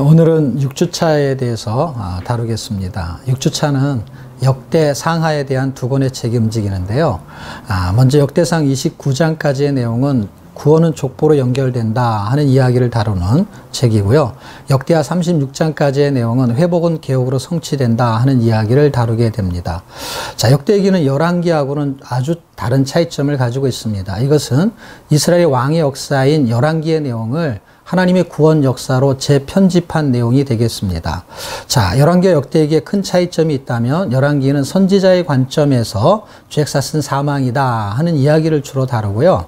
오늘은 6주차에 대해서 다루겠습니다. 6주차는 역대상하에 대한 두 권의 책이 움직이는데요. 먼저 역대상 29장까지의 내용은 구원은 족보로 연결된다 하는 이야기를 다루는 책이고요. 역대하 36장까지의 내용은 회복은 개혁으로 성취된다 하는 이야기를 다루게 됩니다. 자, 역대기는 열왕기하고는 아주 다른 차이점을 가지고 있습니다. 이것은 이스라엘 왕의 역사인 열왕기의 내용을 하나님의 구원 역사로 재편집한 내용이 되겠습니다. 자, 열왕기와 역대기에 큰 차이점이 있다면 열왕기는 선지자의 관점에서 죄사슨 사망이다 하는 이야기를 주로 다루고요.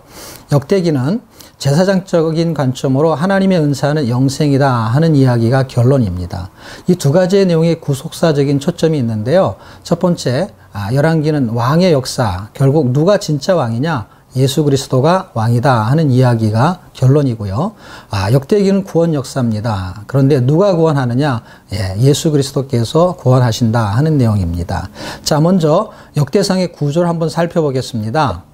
역대기는 제사장적인 관점으로 하나님의 은사는 영생이다 하는 이야기가 결론입니다. 이 두 가지의 내용에 구속사적인 초점이 있는데요. 첫 번째, 열왕기는 왕의 역사, 결국 누가 진짜 왕이냐? 예수 그리스도가 왕이다 하는 이야기가 결론이고요. 역대기는 구원 역사입니다. 그런데 누가 구원하느냐? 예수 그리스도께서 구원하신다 하는 내용입니다. 자, 먼저 역대상의 구조를 한번 살펴보겠습니다.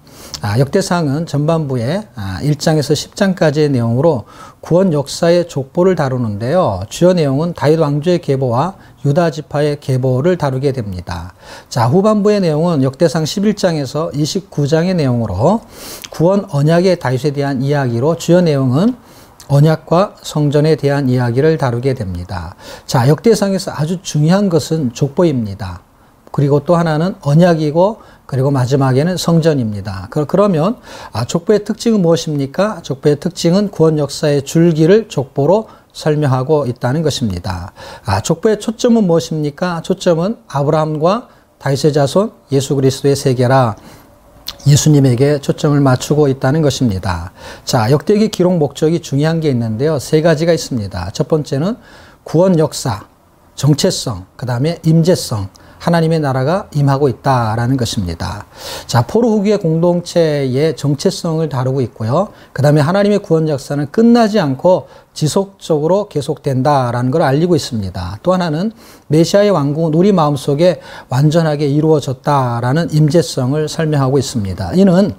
역대상은 전반부에 1장에서 10장까지의 내용으로 구원 역사의 족보를 다루는데요. 주요 내용은 다윗 왕조의 계보와 유다 지파의 계보를 다루게 됩니다. 자, 후반부의 내용은 역대상 11장에서 29장의 내용으로 구원 언약의 다윗에 대한 이야기로 주요 내용은 언약과 성전에 대한 이야기를 다루게 됩니다. 자, 역대상에서 아주 중요한 것은 족보입니다. 그리고 또 하나는 언약이고 그리고 마지막에는 성전입니다. 그러면 족보의 특징은 무엇입니까? 족보의 특징은 구원 역사의 줄기를 족보로 설명하고 있다는 것입니다. 족보의 초점은 무엇입니까? 초점은 아브라함과 다윗의 자손 예수 그리스도의 세계라 예수님에게 초점을 맞추고 있다는 것입니다. 자, 역대기 기록 목적이 중요한 게 있는데요. 세 가지가 있습니다. 첫 번째는 구원 역사, 정체성, 그 다음에 임재성, 하나님의 나라가 임하고 있다라는 것입니다. 자, 포로 후기의 공동체의 정체성을 다루고 있고요. 그 다음에 하나님의 구원 역사는 끝나지 않고 지속적으로 계속된다라는 걸 알리고 있습니다. 또 하나는 메시아의 왕국은 우리 마음속에 완전하게 이루어졌다라는 임재성을 설명하고 있습니다. 이는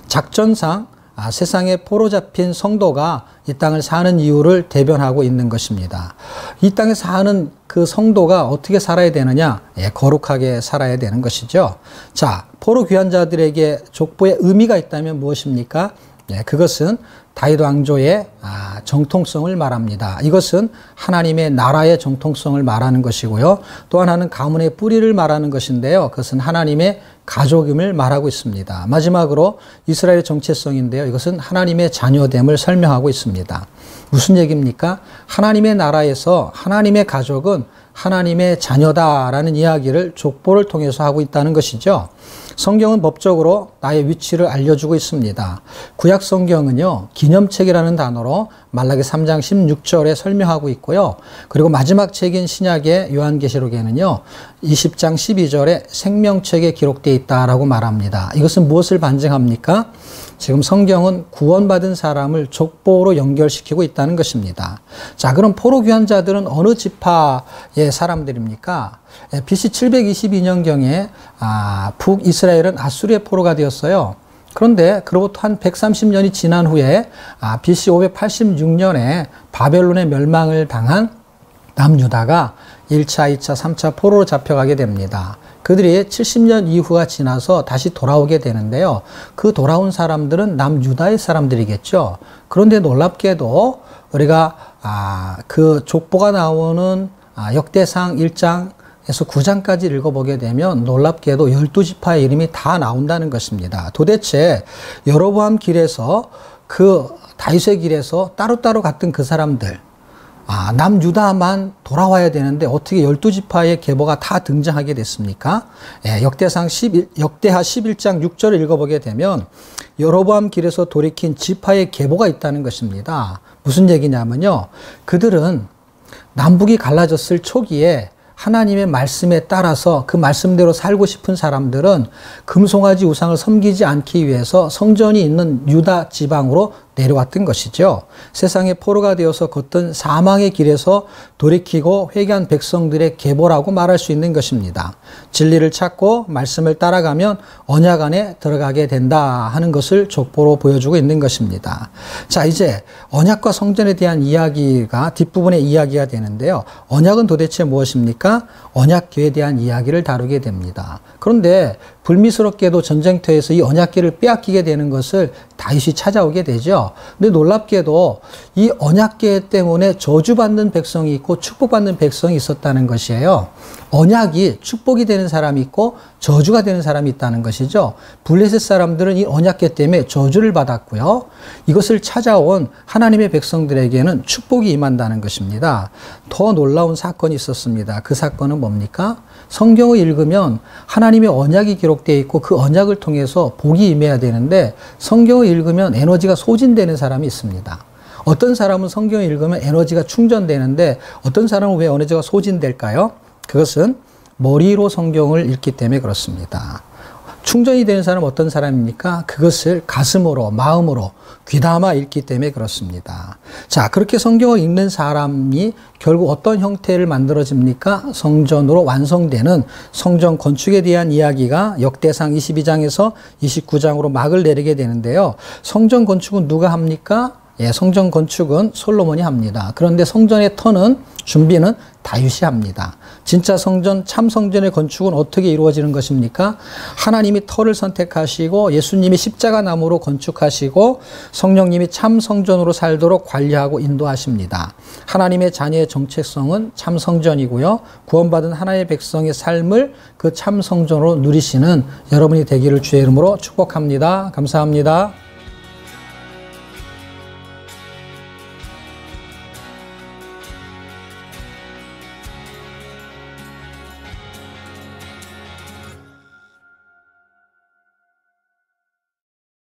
작전상 세상에 포로 잡힌 성도가 이 땅을 사는 이유를 대변하고 있는 것입니다. 이 땅에 사는 그 성도가 어떻게 살아야 되느냐? 거룩하게 살아야 되는 것이죠. 자, 포로 귀한 자들에게 족보의 의미가 있다면 무엇입니까? 그것은 다윗 왕조의 정통성을 말합니다. 이것은 하나님의 나라의 정통성을 말하는 것이고요. 또 하나는 가문의 뿌리를 말하는 것인데요. 그것은 하나님의 가족임을 말하고 있습니다. 마지막으로 이스라엘의 정체성인데요. 이것은 하나님의 자녀됨을 설명하고 있습니다. 무슨 얘기입니까? 하나님의 나라에서 하나님의 가족은 하나님의 자녀다라는 이야기를 족보를 통해서 하고 있다는 것이죠. 성경은 법적으로 나의 위치를 알려주고 있습니다. 구약 성경은요, 기념책이라는 단어로 말라기 3장 16절에 설명하고 있고요. 그리고 마지막 책인 신약의 요한계시록에는요, 20장 12절에 생명책에 기록되어 있다라고 말합니다. 이것은 무엇을 반증합니까? 지금 성경은 구원받은 사람을 족보로 연결시키고 있다는 것입니다. 자, 그럼 포로 귀한 자들은 어느 지파의 사람들입니까? BC 722년경에 북이스라엘은 아수르의 포로가 되었어요. 그런데 그로부터 한 130년이 지난 후에 BC 586년에 바벨론의 멸망을 당한 남유다가 1차, 2차, 3차 포로로 잡혀가게 됩니다. 그들이 70년 이후가 지나서 다시 돌아오게 되는데요. 그 돌아온 사람들은 남유다의 사람들이겠죠. 그런데 놀랍게도 우리가 그 족보가 나오는 역대상 1장에서 9장까지 읽어보게 되면 놀랍게도 12지파의 이름이 다 나온다는 것입니다. 도대체 여로보암 길에서 그 다윗의 길에서 따로따로 갔던 그 사람들, 남유다만 돌아와야 되는데 어떻게 12지파의 계보가 다 등장하게 됐습니까? 역대하 11장 6절을 읽어보게 되면 여로보암 길에서 돌이킨 지파의 계보가 있다는 것입니다. 무슨 얘기냐면요. 그들은 남북이 갈라졌을 초기에 하나님의 말씀에 따라서 그 말씀대로 살고 싶은 사람들은 금송아지 우상을 섬기지 않기 위해서 성전이 있는 유다 지방으로 내려왔던 것이죠. 세상의 포로가 되어서 걷던 사망의 길에서 돌이키고 회개한 백성들의 계보라고 말할 수 있는 것입니다. 진리를 찾고 말씀을 따라가면 언약 안에 들어가게 된다 하는 것을 족보로 보여주고 있는 것입니다. 자, 이제 언약과 성전에 대한 이야기가 뒷부분의 이야기가 되는데요. 언약은 도대체 무엇입니까? 언약궤에 대한 이야기를 다루게 됩니다. 그런데 불미스럽게도 전쟁터에서 이 언약궤를 빼앗기게 되는 것을 다윗이 찾아오게 되죠. 근데 놀랍게도 이 언약궤 때문에 저주받는 백성이 있고 축복받는 백성이 있었다는 것이에요. 언약이 축복이 되는 사람이 있고 저주가 되는 사람이 있다는 것이죠. 블레셋 사람들은 이 언약궤 때문에 저주를 받았고요. 이것을 찾아온 하나님의 백성들에게는 축복이 임한다는 것입니다. 더 놀라운 사건이 있었습니다. 그 사건은 뭡니까? 성경을 읽으면 하나님의 언약이 기록되어 있고 그 언약을 통해서 복이 임해야 되는데 성경을 읽으면 에너지가 소진되는 사람이 있습니다. 어떤 사람은 성경을 읽으면 에너지가 충전되는데 어떤 사람은 왜 에너지가 소진될까요? 그것은 머리로 성경을 읽기 때문에 그렇습니다. 충전이 되는 사람은 어떤 사람입니까? 그것을 가슴으로, 마음으로 귀담아 읽기 때문에 그렇습니다. 자, 그렇게 성경을 읽는 사람이 결국 어떤 형태를 만들어집니까? 성전으로 완성되는 성전 건축에 대한 이야기가 역대상 22장에서 29장으로 막을 내리게 되는데요. 성전 건축은 누가 합니까? 예, 성전 건축은 솔로몬이 합니다. 그런데 성전의 준비는 다윗이 합니다. 진짜 성전, 참 성전의 건축은 어떻게 이루어지는 것입니까? 하나님이 터를 선택하시고 예수님이 십자가 나무로 건축하시고 성령님이 참 성전으로 살도록 관리하고 인도하십니다. 하나님의 자녀의 정체성은 참 성전이고요. 구원받은 하나님의 백성의 삶을 그 참 성전으로 누리시는 여러분이 되기를 주의 이름으로 축복합니다. 감사합니다.